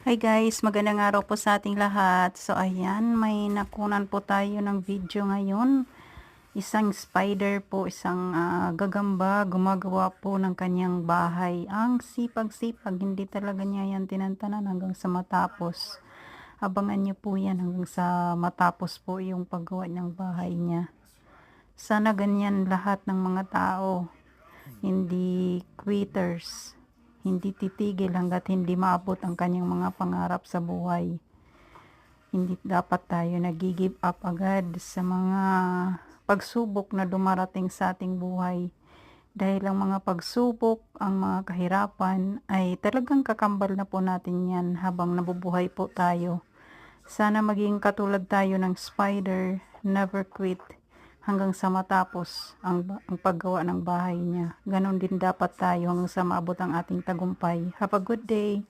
Hi guys, magandang araw po sa ating lahat. So ayan, may nakunan po tayo ng video ngayon. Isang spider po, isang gagamba, gumagawa po ng kanyang bahay. Ang sipag-sipag, hindi talaga niya yan tinantanan hanggang sa matapos. Abangan niyo po yan hanggang sa matapos po yung paggawa ng bahay niya. Sana ganyan lahat ng mga tao, hindi quitters. Hindi titigil hanggat hindi maabot ang kanyang mga pangarap sa buhay. Hindi dapat tayo nag-give up agad sa mga pagsubok na dumarating sa ating buhay. Dahil ang mga pagsubok, ang mga kahirapan ay talagang kakambal na po natin yan habang nabubuhay po tayo. Sana maging katulad tayo ng spider, never quit hanggang sa matapos ang paggawa ng bahay niya. Ganon din dapat tayo hanggang sa maabot ang ating tagumpay. Have a good day!